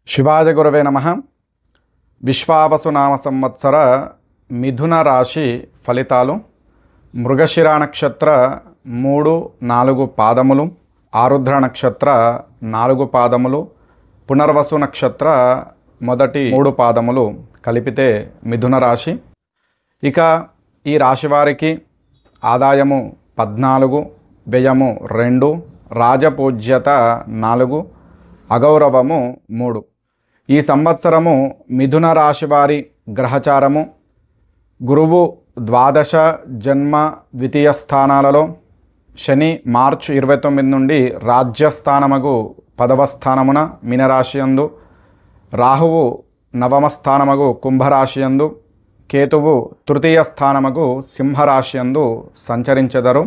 శివాయ గురవే నమః. విశ్వావసునామ సంవత్సర మిథున రాశి ఫలితాలు. మృగశిర నక్షత్ర 3-4 పాదములు, ఆరుద్ర నక్షత్ర 4 పాదములు, పునర్వసు నక్షత్ర మొదటి 3 పాదములు కలిపితే మిథున రాశి. ఇక ఈ రాశి వారికి ఆదాయము 14, వ్యయము 2, రాజపూజ్యత 4, అగౌరవము 3. ఈ సంవత్సరము మిథున రాశి వారి గ్రహచారము గురువు ద్వాదశ జన్మ ద్వితీయ స్థానాలలో, శని మార్చి 29 నుండి రాజ్యస్థానమగు 10వ స్థానమున మీనరాశి యందు, రాహువు 9వ స్థానమగు కుంభరాశి యందు, కేతువు తృతీయ స్థానమగు సింహరాశి యందు సంచరించెదరు.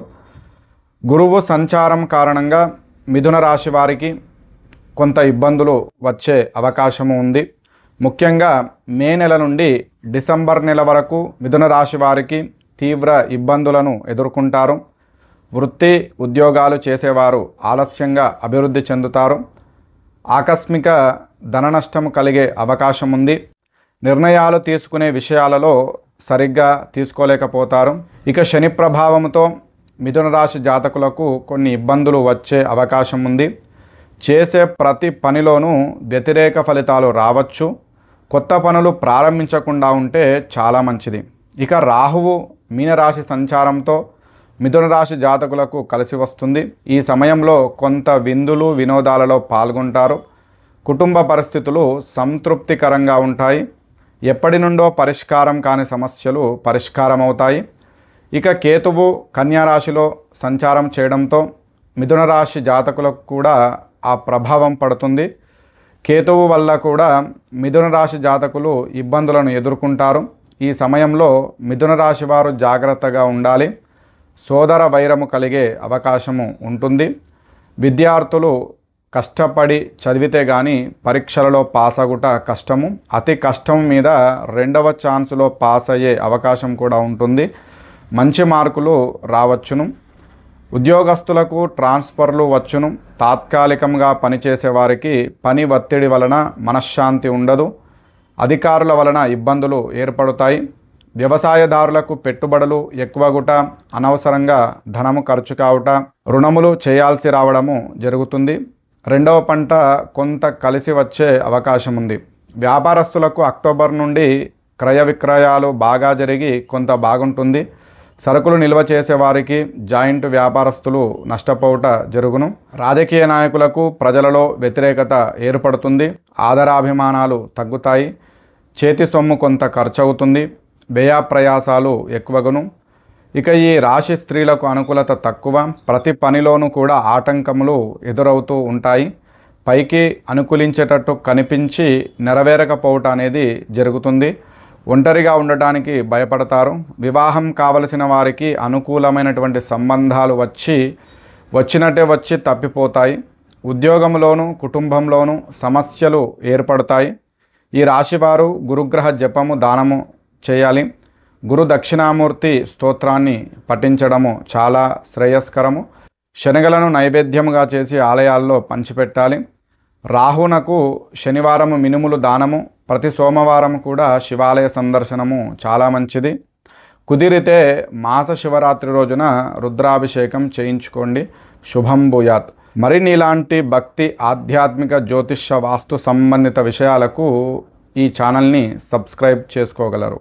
గురువు సంచారం కారణంగా మిథున రాశి వారికి కొంత ఇబ్బందులు వచ్చే అవకాశము ఉంది. ముఖ్యంగా మే నెల నుండి డిసెంబర్ నెల వరకు మిథున రాశి వారికి తీవ్ర ఇబ్బందులను ఎదుర్కొంటారు. వృత్తి ఉద్యోగాలు చేసేవారు ఆలస్యంగా అభివృద్ధి చెందుతారు. ఆకస్మిక ధన నష్టం కలిగే అవకాశం ఉంది. నిర్ణయాలు తీసుకునే విషయాలలో సరిగ్గా తీసుకోలేకపోతారు. ఇక శని ప్రభావంతో మిథున రాశి జాతకులకు కొన్ని ఇబ్బందులు వచ్చే అవకాశం ఉంది. చేసే ప్రతి పనిలోనూ వ్యతిరేక ఫలితాలు రావచ్చు. కొత్త పనులు ప్రారంభించకుండా ఉంటే చాలా మంచిది. ఇక రాహువు మీనరాశి సంచారంతో మిథున రాశి జాతకులకు కలిసి వస్తుంది. ఈ సమయంలో కొంత విందులు వినోదాలలో పాల్గొంటారు. కుటుంబ పరిస్థితులు సంతృప్తికరంగా ఉంటాయి. ఎప్పటి నుండో పరిష్కారం కాని సమస్యలు పరిష్కారం అవుతాయి. ఇక కేతువు కన్యా రాశిలో సంచారం చేయడంతో మిథున రాశి జాతకులకు కూడా ఆ ప్రభావం పడుతుంది. కేతువు వల్ల కూడా మిథున రాశి జాతకులు ఇబ్బందులను ఎదుర్కొంటారు. ఈ సమయంలో మిథున రాశి వారు జాగ్రత్తగా ఉండాలి. సోదర వైరము కలిగే అవకాశము ఉంటుంది. విద్యార్థులు కష్టపడి చదివితే కానీ పరీక్షలలో పాస్ అగుట కష్టము. అతి కష్టం మీద 2వ ఛాన్సులో పాస్ అయ్యే అవకాశం కూడా ఉంటుంది. మంచి మార్కులు రావచ్చును. ఉద్యోగస్తులకు ట్రాన్స్ఫర్లు వచ్చును. తాత్కాలికంగా పనిచేసే వారికి పని ఒత్తిడి వలన మనశ్శాంతి ఉండదు. అధికారుల వలన ఇబ్బందులు ఏర్పడతాయి. వ్యవసాయదారులకు పెట్టుబడులు ఎక్కువగుట, అనవసరంగా ధనము ఖర్చు కావుట, రుణములు చేయాల్సి రావడము జరుగుతుంది. 2వ పంట కొంత కలిసి వచ్చే అవకాశం ఉంది. వ్యాపారస్తులకు అక్టోబర్ నుండి క్రయ విక్రయాలు బాగా జరిగి కొంత బాగుంటుంది. సరుకులు నిల్వ చేసేవారికి, జాయింట్ వ్యాపారస్తులు నష్టపోవుట జరుగును. రాజకీయ నాయకులకు ప్రజలలో వ్యతిరేకత ఏర్పడుతుంది. ఆదరాభిమానాలు తగ్గుతాయి. చేతి సొమ్ము కొంత ఖర్చు అవుతుంది. వ్యయ ప్రయాసాలు ఎక్కువగును. ఇక ఈ రాశి స్త్రీలకు అనుకూలత తక్కువ. ప్రతి పనిలోనూ కూడా ఆటంకములు ఎదురవుతూ ఉంటాయి. పైకి అనుకూలించేటట్టు కనిపించి నెరవేరకపోవట అనేది జరుగుతుంది. ఒంటరిగా ఉండటానికి భయపడతారు. వివాహం కావలసిన వారికి అనుకూలమైనటువంటి సంబంధాలు వచ్చినట్టే వచ్చి తప్పిపోతాయి. ఉద్యోగంలోనూ కుటుంబంలోనూ సమస్యలు ఏర్పడతాయి. ఈ రాశివారు గురుగ్రహ జపము దానము చేయాలి. గురు దక్షిణామూర్తి స్తోత్రాన్ని పఠించడము చాలా శ్రేయస్కరము. శనగలను నైవేద్యముగా చేసి ఆలయాల్లో పంచిపెట్టాలి. రాహునకు శనివారము మినుములు దానము, ప్రతి సోమవారం కూడా శివాలయ సందర్శనము చాలా మంచిది. కుదిరితే మాస శివరాత్రి రోజున రుద్రాభిషేకం చేయించుకోండి. శుభం భూయాత్. మరిన్ని ఇలాంటి భక్తి, ఆధ్యాత్మిక, జ్యోతిష్య, వాస్తు సంబంధిత విషయాలకు ఈ ఛానల్ని సబ్స్క్రైబ్ చేసుకోగలరు.